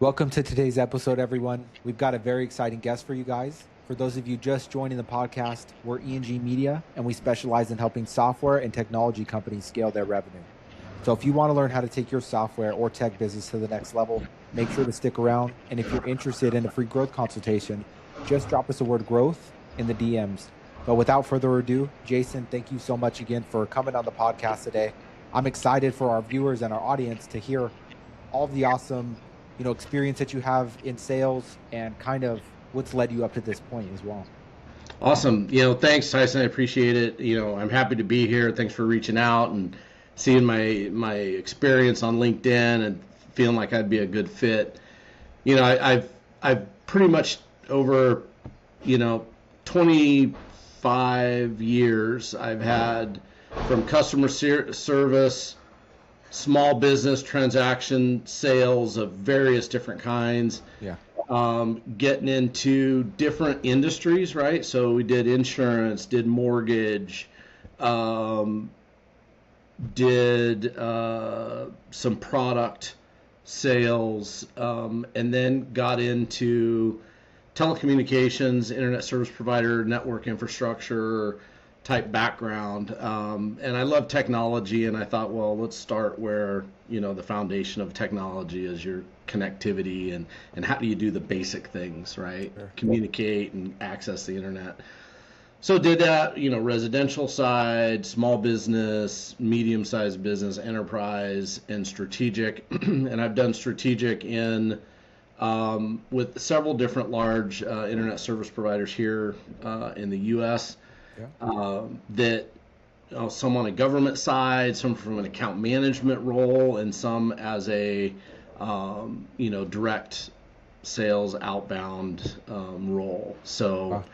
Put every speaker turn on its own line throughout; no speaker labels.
Welcome to today's episode, everyone. We've got a very exciting guest for you guys. For those of you just joining the podcast, we're E.N.G Media, and we specialize in helping software and technology companies scale their revenue. So if you want to learn how to take your software or tech business to the next level, make sure to stick around. And if you're interested in a free growth consultation, just drop us the word growth in the DMs. But without further ado, Jason, thank you so much again for coming on the podcast today. I'm excited for our viewers and our audience to hear all of the awesome experience that you have in sales and kind of what's led you up to this point as well.
Awesome. Thanks, Tyson. I appreciate it. I'm happy to be here. Thanks for reaching out and seeing my experience on LinkedIn and feeling like I'd be a good fit. I've pretty much over 25 years I've had from customer service, small business transaction sales of various different kinds.
Yeah.
Getting into different industries, right? So we did insurance, did mortgage, did some product sales, and then got into telecommunications, internet service provider, network infrastructure type background. And I love technology, and I thought, well, let's start where, the foundation of technology is your connectivity and how do you do the basic things, right?
Sure.
Communicate and access the internet. So did that, residential side, small business, medium-sized business, enterprise, and strategic. And I've done strategic with several different large internet service providers here in the U.S.
Yeah.
That some on a government side, some from an account management role, and some as a direct sales outbound role. So
Wow.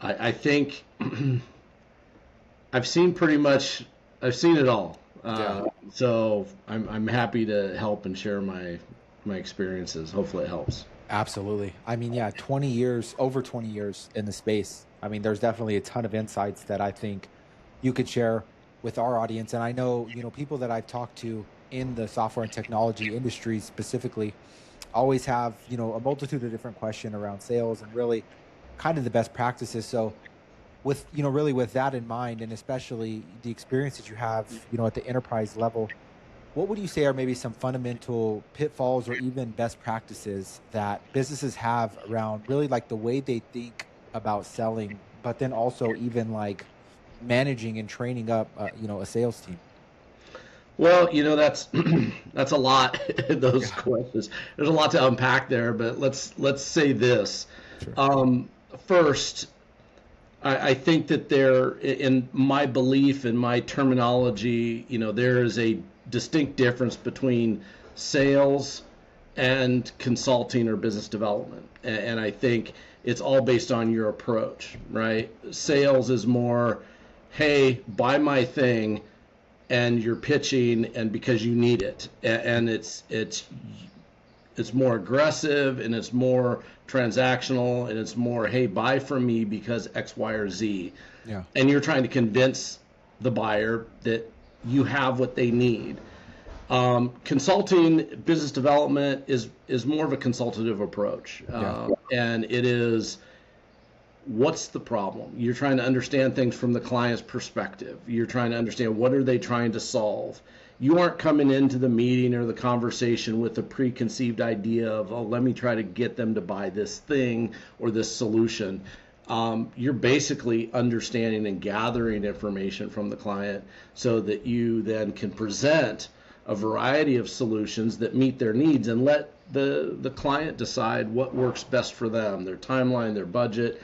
I think I've seen it all.
Yeah.
So I'm happy to help and share my experiences. Hopefully it helps.
Absolutely. I mean, yeah, over 20 years in the space. I mean, there's definitely a ton of insights that I think you could share with our audience. And I know, people that I've talked to in the software and technology industry specifically always have, a multitude of different questions around sales and really kind of the best practices. So with, really with that in mind, and especially the experience that you have, at the enterprise level, what would you say are maybe some fundamental pitfalls or even best practices that businesses have around really like the way they think about selling, but then also even like managing and training up, a sales team?
Well, that's that's a lot. Those
Yeah.
questions. There's a lot to unpack there, but let's say this.
Sure.
First, I think that in my belief and my terminology, there is a distinct difference between sales and consulting or business development. And I think it's all based on your approach, right? Sales is more, hey, buy my thing, and you're pitching, and because you need it, and it's more aggressive, and it's more transactional, and it's more, hey, buy from me because X, Y, or Z.
Yeah.
And you're trying to convince the buyer that you have what they need. Consulting, business development is more of a consultative approach. And it is, what's the problem? You're trying to understand things from the client's perspective. You're trying to understand, what are they trying to solve? You aren't coming into the meeting or the conversation with a preconceived idea of, oh, let me try to get them to buy this thing or this solution. You're basically understanding and gathering information from the client so that you then can present a variety of solutions that meet their needs and let the client decide what works best for them, their timeline, their budget.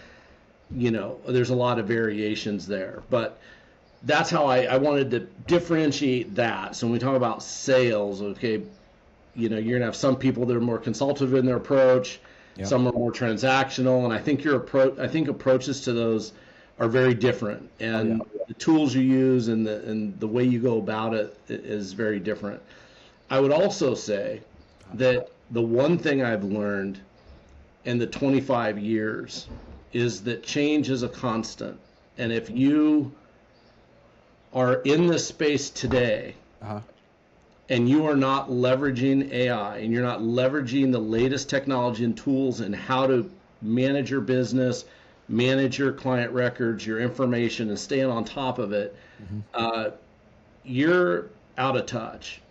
There's a lot of variations there, but that's how I wanted to differentiate that. So when we talk about sales, okay, you're going to have some people that are more consultative in their approach.
Yep.
Some are more transactional, and I think approaches to those are very different, and the tools you use and the way you go about it is very different. I would also say that the one thing I've learned in the 25 years is that change is a constant, and if you are in this space today and you are not leveraging AI and you're not leveraging the latest technology and tools and how to manage your business, manage your client records, your information, and staying on top of it, you're out of touch.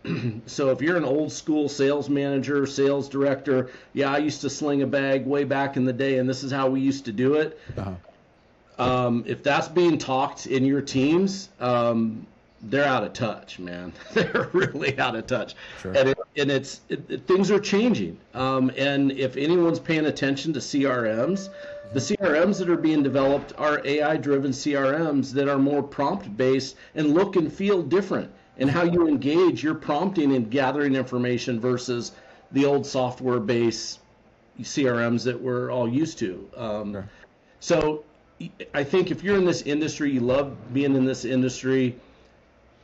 So if you're an old school sales manager, sales director, yeah, I used to sling a bag way back in the day, and this is how we used to do it. If that's being talked in your teams, they're out of touch, man. They're really out of touch.
Sure.
And things are changing. And if anyone's paying attention to CRMs, the CRMs that are being developed are AI-driven CRMs that are more prompt-based and look and feel different. And how you engage, you're prompting and gathering information versus the old software-based CRMs that we're all used to.
Sure.
So I think if you're in this industry, you love being in this industry,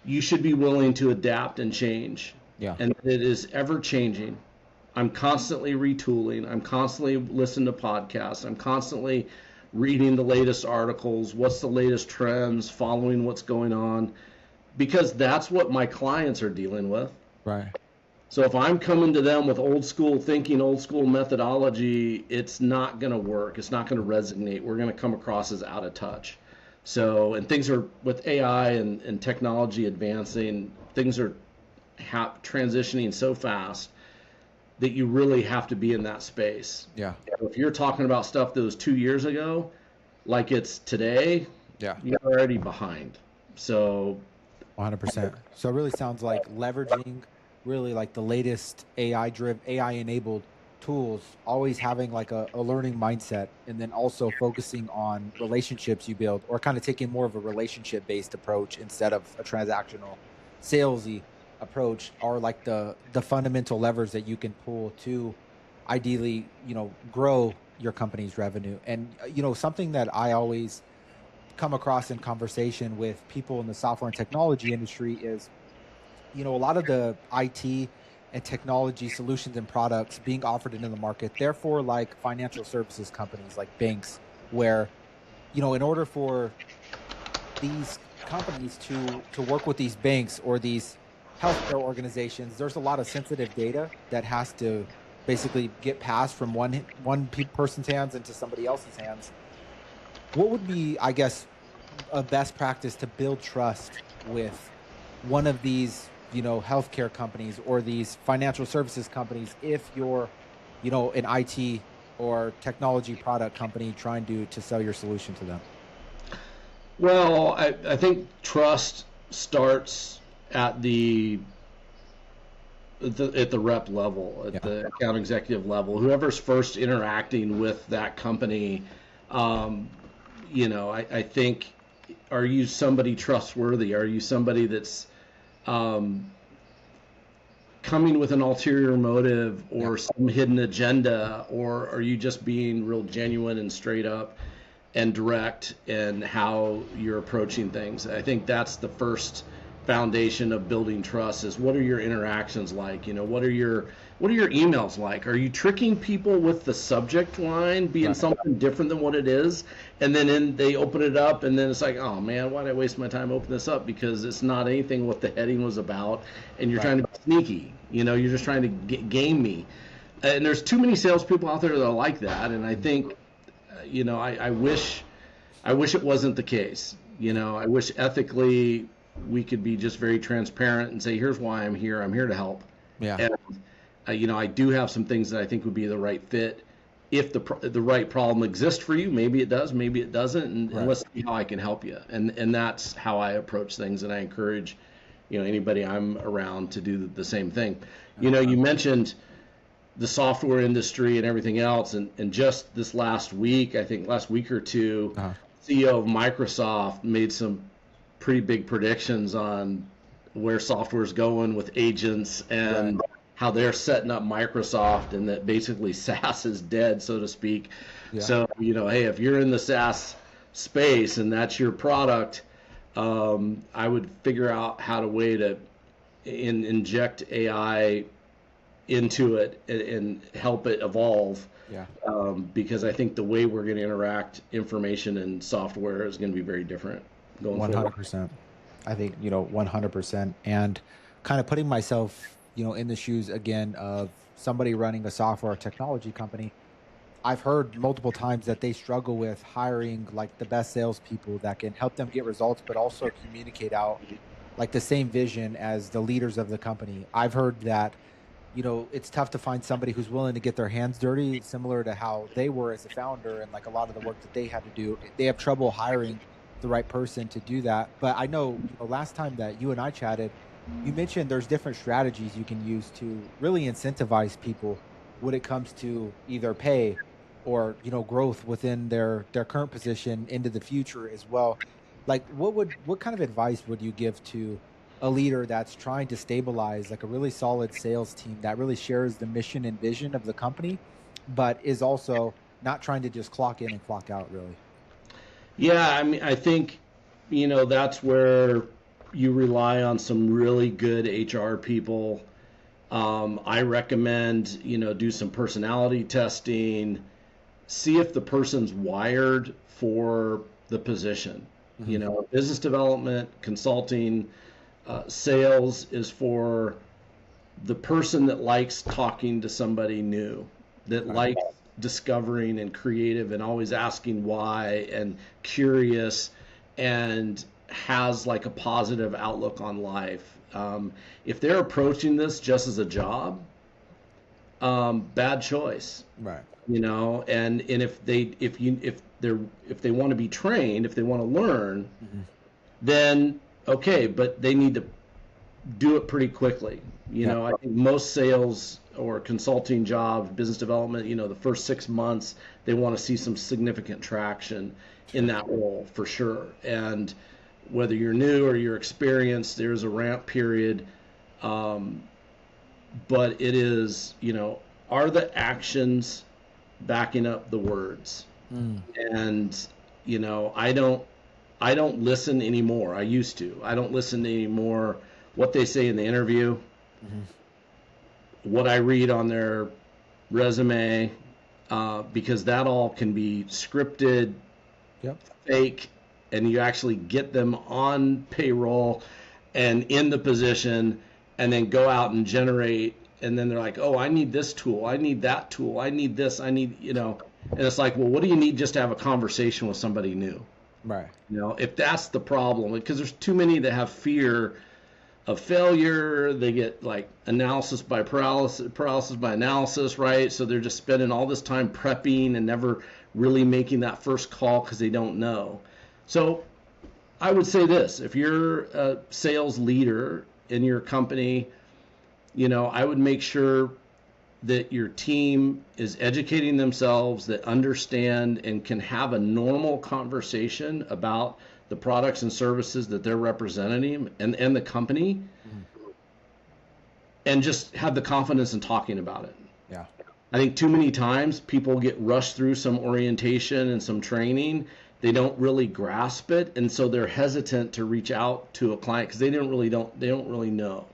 you should be willing to adapt and change.
Yeah.
And it is ever changing. I'm constantly retooling. I'm constantly listening to podcasts. I'm constantly reading the latest articles. What's the latest trends, following what's going on, because that's what my clients are dealing with.
Right.
So if I'm coming to them with old school thinking, old school methodology, it's not going to work. It's not going to resonate. We're going to come across as out of touch. So, and things are, with AI and technology advancing, things are transitioning so fast that you really have to be in that space.
Yeah.
If you're talking about stuff that was 2 years ago, like it's today, you're already behind. So
100%. So it really sounds like leveraging really like the latest AI-enabled tools, always having like a learning mindset, and then also focusing on relationships you build, or kind of taking more of a relationship-based approach instead of a transactional, salesy approach, are like the fundamental levers that you can pull to ideally, grow your company's revenue. And, something that I always come across in conversation with people in the software and technology industry is, a lot of the IT and technology solutions and products being offered into the market, therefore like financial services companies like banks, where, in order for these companies to work with these banks or these healthcare organizations, there's a lot of sensitive data that has to basically get passed from one person's hands into somebody else's hands. What would be, I guess, a best practice to build trust with one of these, healthcare companies or these financial services companies if you're, an IT or technology product company trying to sell your solution to them?
Well, I think trust starts at the rep level, at the account executive level, whoever's first interacting with that company. I think, are you somebody trustworthy? Are you somebody that's coming with an ulterior motive or some hidden agenda, or are you just being real genuine and straight up and direct in how you're approaching things? I think that's the first foundation of building trust. Is what are your interactions like? What are your emails like? Are you tricking people with the subject line being something different than what it is, and then they open it up and then it's like, oh man, why did I waste my time opening this up? Because it's not anything what the heading was about, and you're trying to be sneaky. You're just trying to game me. And there's too many salespeople out there that are like that, and I think, I wish it wasn't the case. I wish ethically we could be just very transparent and say, here's why I'm here. I'm here to help. Yeah. And, I do have some things that I think would be the right fit. If the right problem exists for you, maybe it does, maybe it doesn't, and let's see how I can help you. And that's how I approach things, and I encourage, anybody I'm around to do the same thing. You mentioned the software industry and everything else, and just this last week, I think last week or two, CEO of Microsoft made some pretty big predictions on where software is going with agents and how they're setting up Microsoft, and that basically SaaS is dead, so to speak. Yeah. So, hey, if you're in the SaaS space and that's your product, I would figure out how to inject AI into it and help it evolve. Yeah. Because I think the way we're going to interact information and software is going to be very different going
100%. I think, 100%. And kind of putting myself, in the shoes again of somebody running a software or technology company. I've heard multiple times that they struggle with hiring like the best salespeople that can help them get results, but also communicate out like the same vision as the leaders of the company. I've heard that, it's tough to find somebody who's willing to get their hands dirty, similar to how they were as a founder and like a lot of the work that they had to do. They have trouble hiring the right person to do that. But I know, last time that you and I chatted, you mentioned there's different strategies you can use to really incentivize people when it comes to either pay or, growth within their current position into the future as well. Like what kind of advice would you give to a leader that's trying to stabilize like a really solid sales team that really shares the mission and vision of the company, but is also not trying to just clock in and clock out really?
Yeah, I mean, I think, that's where you rely on some really good HR people. I recommend, do some personality testing, see if the person's wired for the position.
Hmm.
Business development, consulting, sales is for the person that likes talking to somebody new, that
Right.
likes discovering and creative and always asking why and curious and has like a positive outlook on life. If they're approaching this just as a job, bad choice.
Right.
And if they want to be trained, if they want to learn,
Hmm.
then okay, but they need to do it pretty quickly.
Yep.
I think most sales or consulting jobs, business development, the first 6 months, they want to see some significant traction in
Sure.
that role for sure. And whether you're new or you're experienced, there's a ramp period. Um, but it is, are the actions backing up the words?
Mm.
And, I don't listen anymore. I used to. I don't listen anymore what they say in the interview,
Hmm.
what I read on their resume, because that all can be scripted,
Yep.
fake, and you actually get them on payroll and in the position and then go out and generate. And then they're like, oh, I need this tool. I need that tool. I need this. And it's like, well, what do you need just to have a conversation with somebody new?
Right.
If that's the problem, because there's too many that have fear of failure. They get like analysis by paralysis by analysis, right? So they're just spending all this time prepping and never really making that first call because they don't know. So I would say this: if you're a sales leader in your company, I would make sure that your team is educating themselves, that understand and can have a normal conversation about the products and services that they're representing and the company,
Mhm.
and just have the confidence in talking about it.
Yeah.
I think too many times people get rushed through some orientation and some training. They don't really grasp it, and so they're hesitant to reach out to a client because they don't really know.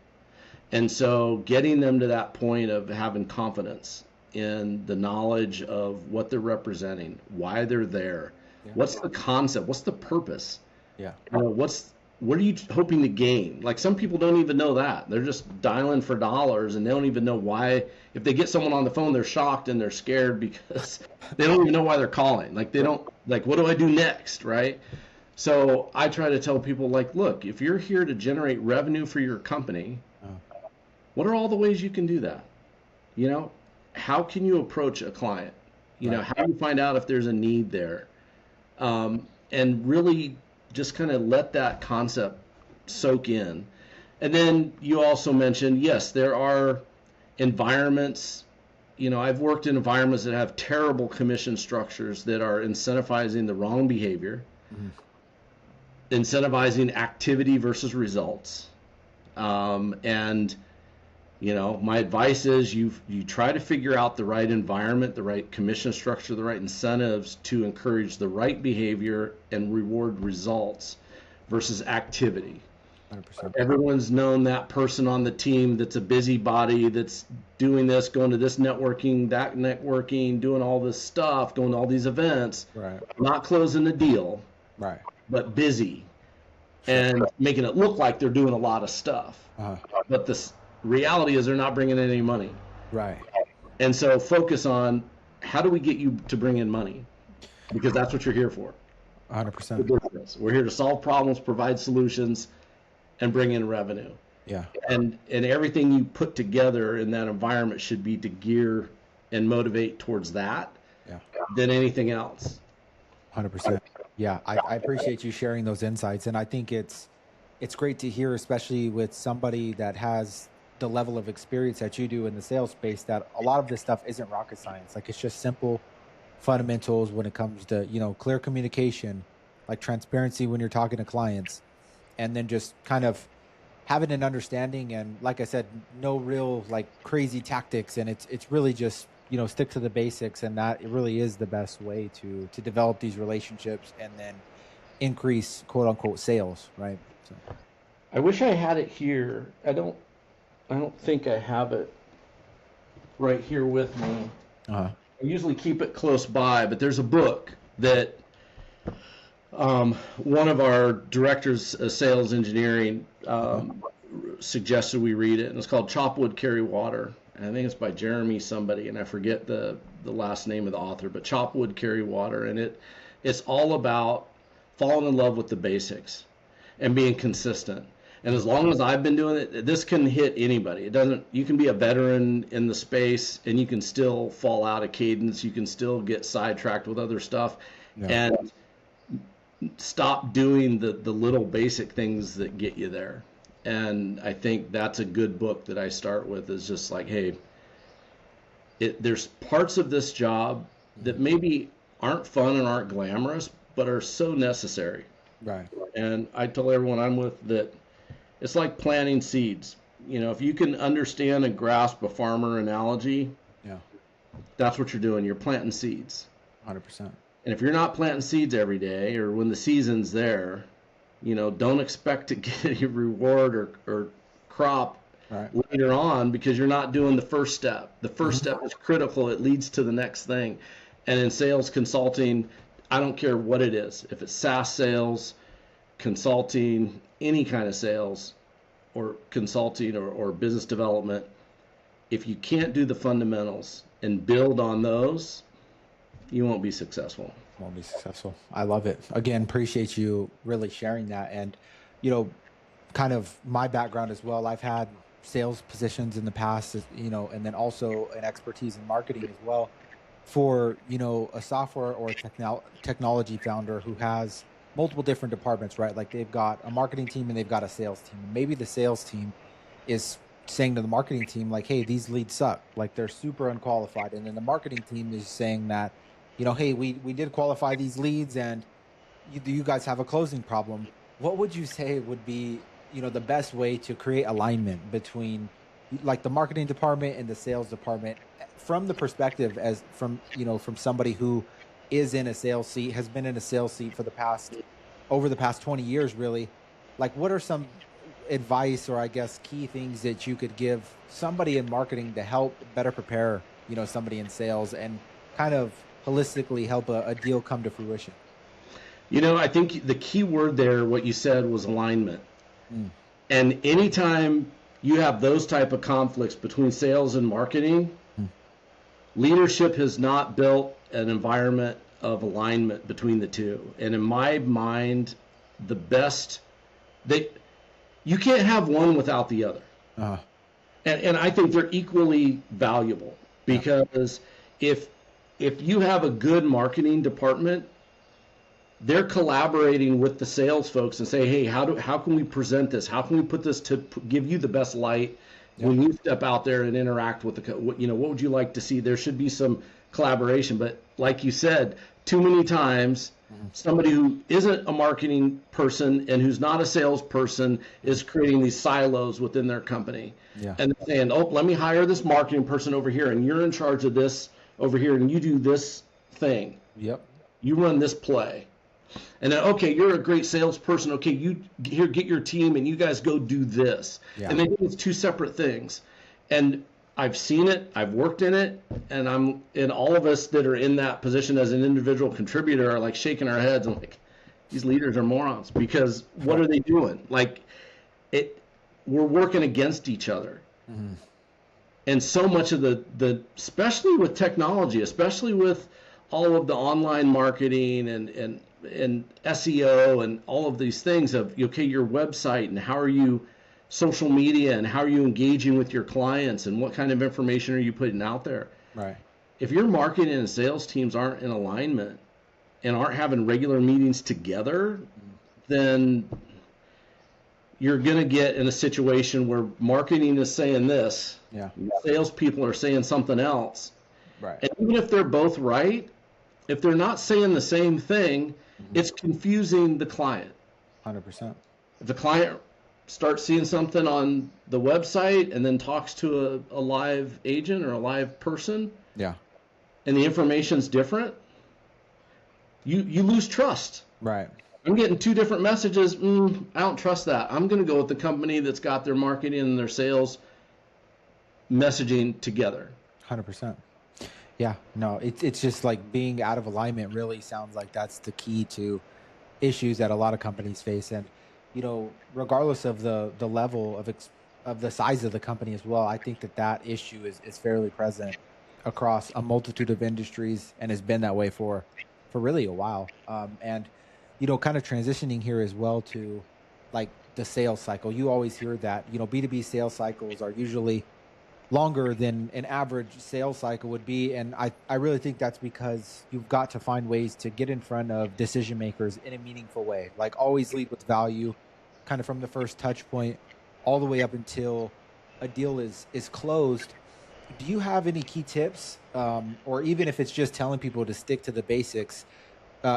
And so getting them to that point of having confidence in the knowledge of what they're representing, why they're there,
Yeah.
what's the concept, what's the purpose,
Yeah.
what are you hoping to gain? Like some people don't even know that. They're just dialing for dollars and they don't even know why. If they get someone on the phone, they're shocked and they're scared because they don't even know why they're calling. Like they
Yep.
don't like, what do I do next, right? So I try to tell people like, look, if you're here to generate revenue for your company,
Oh.
what are all the ways you can do that? You know, how can you approach a client?
Right.
How do you find out if there's a need there? And really just kind of let that concept soak in. And then you also mentioned, yes, there are environments. I've worked in environments that have terrible commission structures that are incentivizing the wrong behavior,
Mhm.
incentivizing activity versus results. And my advice is you try to figure out the right environment, the right commission structure, the right incentives to encourage the right behavior and reward results versus activity.
100%.
Everyone's known that person on the team that's a busybody, that's doing this, going to this networking, that networking, doing all this stuff, going to all these events,
Right.
not closing the deal,
Right.
but busy. and making it look like they're doing a lot of stuff.
Uh-huh.
But the reality is they're not bringing in any money.
Right.
And so focus on how do we get you to bring in money? Because that's what you're here for.
100%.
We're here to solve problems, provide solutions, and bring in revenue.
Yeah.
And everything you put together in that environment should be to gear and motivate towards that than anything else.
100%. Yeah, I appreciate you sharing those insights, and I think it's great to hear, especially with somebody that has the level of experience that you do in the sales space, that a lot of this stuff isn't rocket science. Like, it's just simple fundamentals when it comes to, clear communication, like transparency when you're talking to clients, and then just kind of having an understanding, and like I said, no real like crazy tactics, and it's really just stick to the basics, and that it really is the best way to develop these relationships and then increase quote unquote sales, right? So.
I wish I had it here. I don't think I have it right here with me.
Uh-huh.
I usually keep it close by, but there's a book that one of our directors of sales engineering suggested we read it, and it's called Chop Wood, Carry Water. And I think it's by Jeremy somebody, and I forget the last name of the author, but Chop Wood, Carry Water. And it's all about falling in love with the basics and being consistent. And as long as I've been doing it, this can hit anybody. You can be a veteran in the space and you can still fall out of cadence. You can still get sidetracked with other stuff. Yeah. And stop doing the little basic things that get you there. And I think that's a good book that I start with, is just like, hey, there's parts of this job that maybe aren't fun and aren't glamorous, but are so necessary.
Right.
And I tell everyone I'm with that it's like planting seeds. If you can understand and grasp a farmer analogy, that's what you're doing. You're planting seeds.
100%.
And if you're not planting seeds every day, or when the season's there, don't expect to get a reward or crop later on, because you're not doing the first step. The first step is critical. It leads to the next thing. And in sales consulting, I don't care what it is. If it's SaaS sales, consulting, any kind of sales or consulting or business development, if you can't do the fundamentals and build on those, you won't be successful.
Won't be successful. I love it. Again, appreciate you really sharing that. And, kind of my background as well. I've had sales positions in the past, and then also an expertise in marketing as well for, a software or technology founder who has multiple different departments, right? Like, they've got a marketing team and they've got a sales team. And maybe the sales team is saying to the marketing team, like, hey, these leads suck. Like, they're super unqualified. And then the marketing team is saying that, hey, we did qualify these leads and you guys have a closing problem. What would you say would be, the best way to create alignment between like the marketing department and the sales department, from the perspective from somebody who is in a sales seat, has been in a sales seat over the past 20 years, really? Like, what are some advice, or I guess key things that you could give somebody in marketing to help better prepare, somebody in sales and kind of holistically help a deal come to fruition?
I think the key word there, what you said, was alignment. And anytime you have those type of conflicts between sales and marketing, leadership has not built an environment of alignment between the two. And in my mind, you can't have one without the other. And I think they're equally valuable, because if you have a good marketing department, they're collaborating with the sales folks and say, hey, how can we present this? How can we put this to give you the best light when you step out there and interact with what would you like to see? There should be some collaboration. But like you said, too many times, somebody who isn't a marketing person and who's not a salesperson is creating these silos within their company. And they're saying, oh, let me hire this marketing person over here, and you're in charge of this over here, and you do this thing. You run this play. And then, okay, you're a great salesperson. Okay, you here, get your team, and you guys go do this. And they do these two separate things. And I've seen it, I've worked in it, and all of us that are in that position as an individual contributor are like shaking our heads and like, these leaders are morons, because what are they doing? Like, we're working against each other.
Mm-hmm.
And so much of the especially with technology, especially with all of the online marketing and SEO and all of these things of, okay, your website and how are you, social media, and how are you engaging with your clients, and what kind of information are you putting out there?
Right.
If your marketing and sales teams aren't in alignment and aren't having regular meetings together, then you're going to get in a situation where marketing is saying this,
Yeah.
salespeople are saying something else.
Right.
And even if they're both right, if they're not saying the same thing, it's confusing the client.
100%.
If the client starts seeing something on the website and then talks to a live agent or a live person,
Yeah.
and the information's different, you lose trust.
Right.
I'm getting two different messages. I don't trust that. I'm going to go with the company that's got their marketing and their sales messaging together.
100%. Yeah. No, it's just like being out of alignment really sounds like that's the key to issues that a lot of companies face. And, regardless of the level of the size of the company as well, I think that issue is fairly present across a multitude of industries and has been that way for really a while. And kind of transitioning here as well to like the sales cycle. You always hear that, B2B sales cycles are usually longer than an average sales cycle would be. And I really think that's because you've got to find ways to get in front of decision makers in a meaningful way. Like always lead with value, kind of from the first touch point all the way up until a deal is closed. Do you have any key tips, or even if it's just telling people to stick to the basics,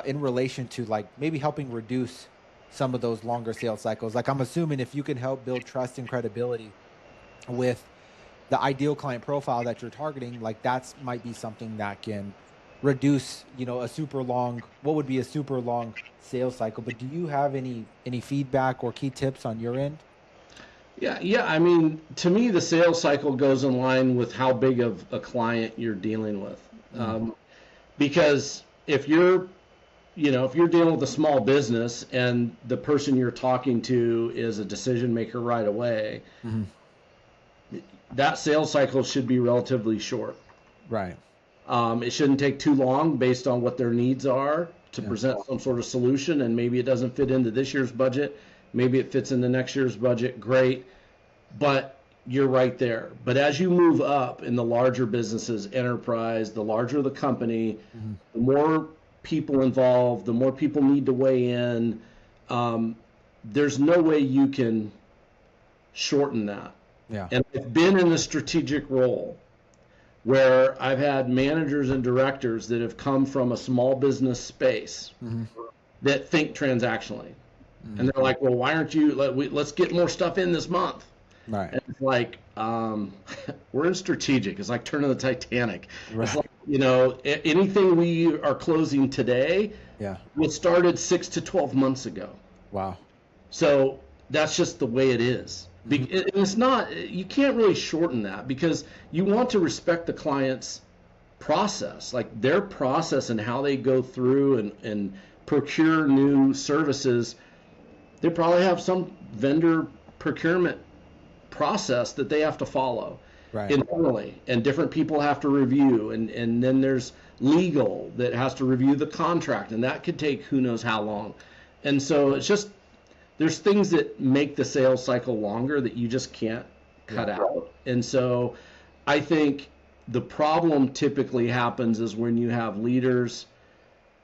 in relation to like maybe helping reduce some of those longer sales cycles? Like I'm assuming if you can help build trust and credibility with the ideal client profile that you're targeting, like that's might be something that can reduce, a super long, what would be a super long sales cycle. But do you have any feedback or key tips on your end?
Yeah. I mean, to me, the sales cycle goes in line with how big of a client you're dealing with. Because if you're dealing with a small business and the person you're talking to is a decision maker right away,
Mm-hmm.
that sales cycle should be relatively short.
Right.
It shouldn't take too long based on what their needs are to
Yeah.
present some sort of solution. And maybe it doesn't fit into this year's budget. Maybe it fits into next year's budget. Great. But you're right there. But as you move up in the larger businesses, enterprise, the larger the company,
Mm-hmm.
the more people involved, the more people need to weigh in. There's no way you can shorten that.
Yeah.
And I've been in a strategic role where I've had managers and directors that have come from a small business space
Mm-hmm.
that think transactionally.
Mm-hmm.
And they're like, well, why aren't you, let's get more stuff in this month.
Right.
And it's like, we're in strategic. It's like turning the Titanic.
Right.
It's like, anything we are closing today
Yeah.
was started 6 to 12 months ago.
Wow.
So that's just the way it is. And it's not, you can't really shorten that because you want to respect the client's process, like their process and how they go through and procure new services. They probably have some vendor procurement process that they have to follow
Right.
internally, and different people have to review, and then there's legal that has to review the contract, and that could take who knows how long. And so it's just, there's things that make the sales cycle longer that you just can't cut out. And so I think the problem typically happens is when you have leaders,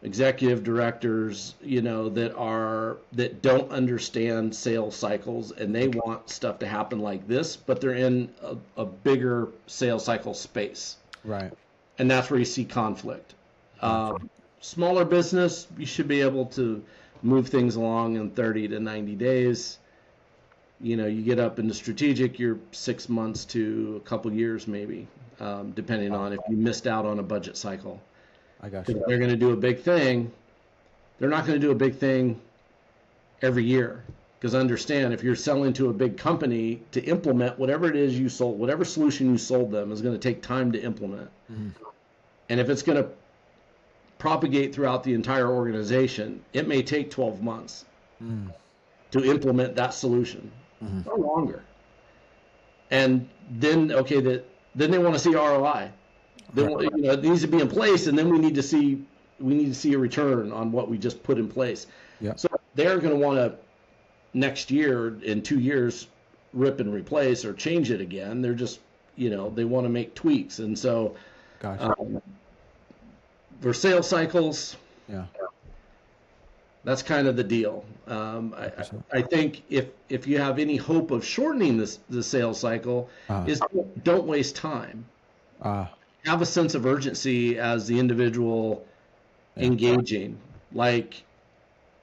executive directors, that don't understand sales cycles, and they want stuff to happen like this, but they're in a bigger sales cycle space.
Right.
And that's where you see conflict. Smaller business, you should be able to move things along in 30 to 90 days. You get up into strategic, you're 6 months to a couple years maybe, depending on if you missed out on a budget cycle.
I got
If
you.
they're going to do a big thing, they're not going to do a big thing every year. Because understand, if you're selling to a big company, to implement whatever it is you sold, whatever solution you sold them is going to take time to implement.
Mm-hmm.
And if it's going to propagate throughout the entire organization, it may take 12 months to implement that solution, or longer. And then, then they want to see ROI. Then, it needs to be in place, and then we need to see a return on what we just put in place.
Yeah.
So they're going to want to next year, in 2 years, rip and replace or change it again. They're just, they want to make tweaks. And so
Gotcha.
For sales cycles,
Yeah.
that's kind of the deal. I think if you have any hope of shortening the sales cycle, is don't waste time. Have a sense of urgency as the individual engaging. Like,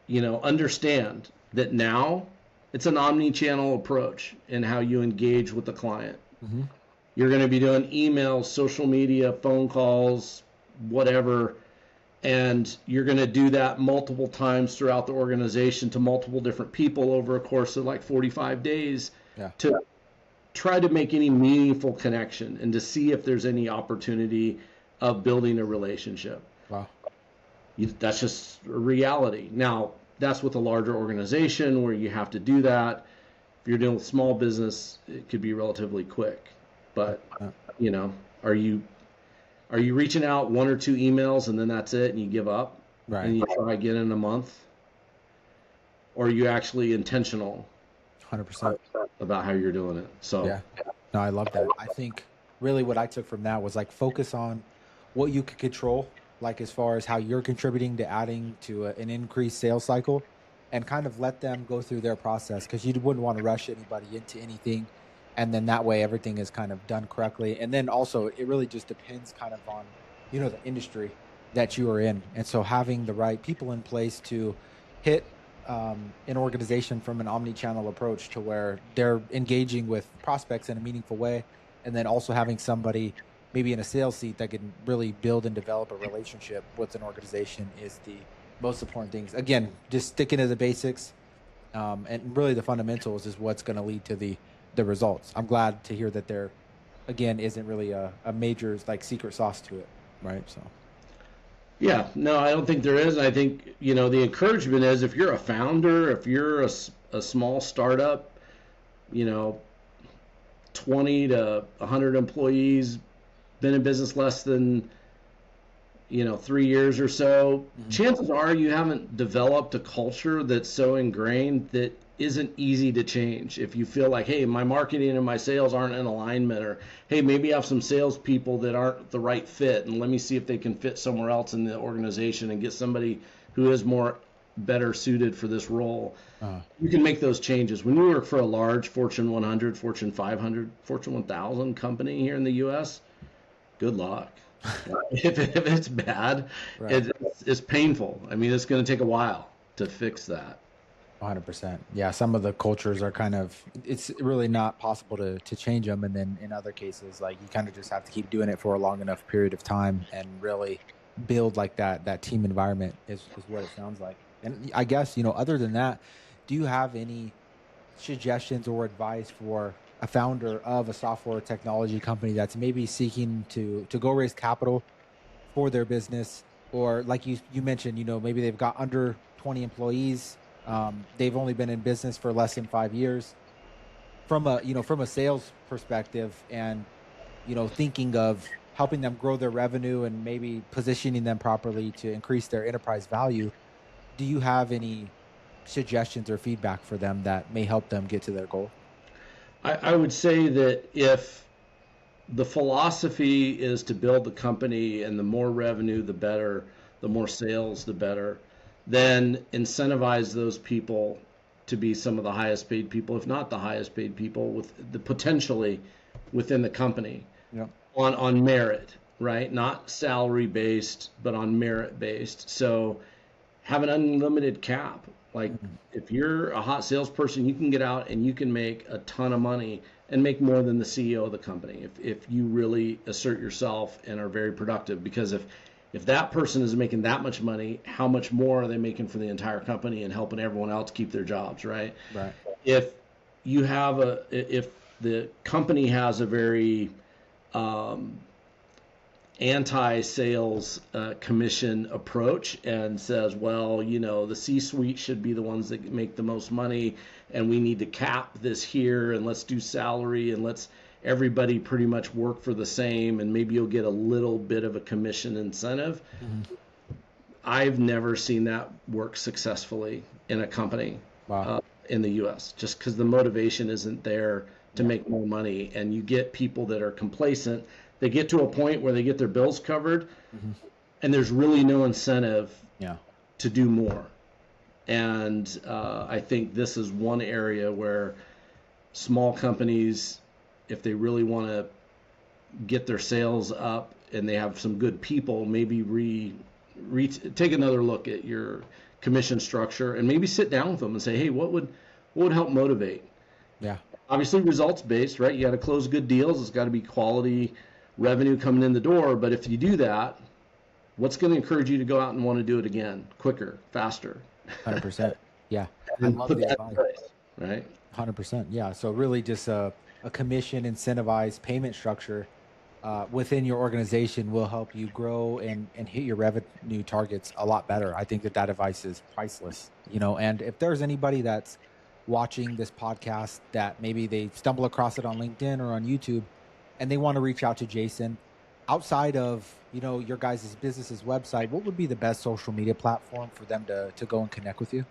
understand that now it's an omni-channel approach in how you engage with the client.
Mm-hmm.
You're going to be doing emails, social media, phone calls, whatever, and you're going to do that multiple times throughout the organization to multiple different people over a course of like 45 days to try to make any meaningful connection and to see if there's any opportunity of building a relationship.
Wow.
That's just a reality. Now, that's with a larger organization where you have to do that. If you're dealing with small business, it could be relatively quick. But, are you reaching out 1 or 2 emails and then that's it and you give up?
Right.
And you try again in a month? Or are you actually intentional
100%
about how you're doing it? So
yeah. No, I love that. I think really what I took from that was like focus on what you could control, like as far as how you're contributing to adding to an increased sales cycle, and kind of let them go through their process, because you wouldn't want to rush anybody into anything. And then that way everything is kind of done correctly. And then also it really just depends kind of on, the industry that you are in. And so having the right people in place to hit an organization from an omni-channel approach to where they're engaging with prospects in a meaningful way. And then also having somebody maybe in a sales seat that can really build and develop a relationship with an organization is the most important things. Again, just sticking to the basics and really the fundamentals is what's going to lead to the results. I'm glad to hear that there, again, isn't really a major like secret sauce to it, right? So.
Yeah, no, I don't think there is. I think, the encouragement is if you're a founder, if you're a small startup, 20 to 100 employees, been in business less than, 3 years or so, chances are you haven't developed a culture that's so ingrained that isn't easy to change. If you feel like, hey, my marketing and my sales aren't in alignment, or hey, maybe I have some salespeople that aren't the right fit, and let me see if they can fit somewhere else in the organization and get somebody who is better suited for this role. You can make those changes. When you work for a large Fortune 100, Fortune 500, Fortune 1000 company here in the U.S., good luck. if it's bad, right. It's painful. I mean, it's going to take a while to fix that.
100%. Yeah, some of the cultures are it's really not possible to change them. And then in other cases, like you kind of just have to keep doing it for a long enough period of time and really build like that team environment is what it sounds like. And I guess, other than that, do you have any suggestions or advice for a founder of a software technology company that's maybe seeking to go raise capital for their business? Or like you mentioned, maybe they've got under 20 employees. They've only been in business for less than 5 years. From a sales perspective, and thinking of helping them grow their revenue and maybe positioning them properly to increase their enterprise value, do you have any suggestions or feedback for them that may help them get to their goal?
I would say that if the philosophy is to build the company and the more revenue, the better, the more sales, the better, then incentivize those people to be some of the highest paid people, if not the highest paid people, with the potentially within the company.
Yeah.
On merit, right? Not salary based, but on merit based. So have an unlimited cap. Like if you're a hot salesperson, you can get out and you can make a ton of money and make more than the CEO of the company if you really assert yourself and are very productive. Because if that person is making that much money, how much more are they making for the entire company and helping everyone else keep their jobs, right?
Right.
If the company has a very anti-sales commission approach and says, well, you know, the C-suite should be the ones that make the most money, and we need to cap this here, and let's do salary, and let's everybody pretty much work for the same, and maybe you'll get a little bit of a commission incentive.
Mm-hmm.
I've never seen that work successfully in a company.
Wow.
In the U.S., just because the motivation isn't there to make more money, and you get people that are complacent. They get to a point where they get their bills covered,
Mm-hmm.
and there's really no incentive
Yeah.
to do more. And I think this is one area where small companies, if they really want to get their sales up and they have some good people, maybe take another look at your commission structure and maybe sit down with them and say, hey, what would help motivate?
Yeah.
Obviously results based, right? You got to close good deals. It's got to be quality revenue coming in the door. But if you do that, what's going to encourage you to go out and want to do it again, quicker, faster?
100%. Yeah. I
And
love
put
the
that in
advice.
place, right?
100%. Yeah. So really just a commission incentivized payment structure within your organization will help you grow and hit your revenue targets a lot better. I think that advice is priceless, you know, and if there's anybody that's watching this podcast that maybe they stumble across it on LinkedIn or on YouTube and they want to reach out to Jason outside of, you know, your guys' business's website, what would be the best social media platform for them to go and connect with you?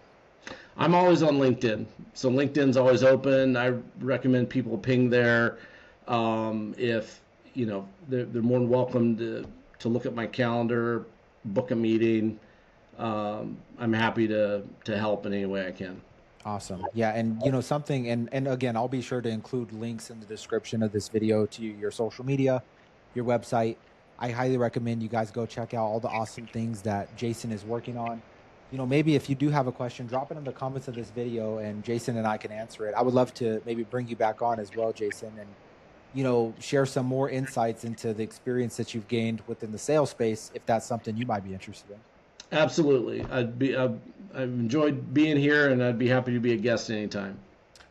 I'm always on LinkedIn. So LinkedIn's always open. I recommend people ping there. If you know, they're more than welcome to look at my calendar, book a meeting. I'm happy to help in any way I can.
Awesome. Yeah. And you know, something, and again, I'll be sure to include links in the description of this video to your social media, your website. I highly recommend you guys go check out all the awesome things that Jason is working on. You know, maybe if you do have a question, drop it in the comments of this video and Jason and I can answer it. I would love to maybe bring you back on as well, Jason, and, you know, share some more insights into the experience that you've gained within the sales space, if that's something you might be interested in.
Absolutely. I've enjoyed being here, and I'd be happy to be a guest anytime.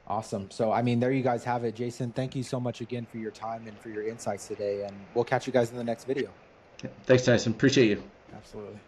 Awesome. So, I mean, there you guys have it. Jason, thank you so much again for your time and for your insights today. And we'll catch you guys in the next video.
Thanks, Tyson. Appreciate you.
Absolutely.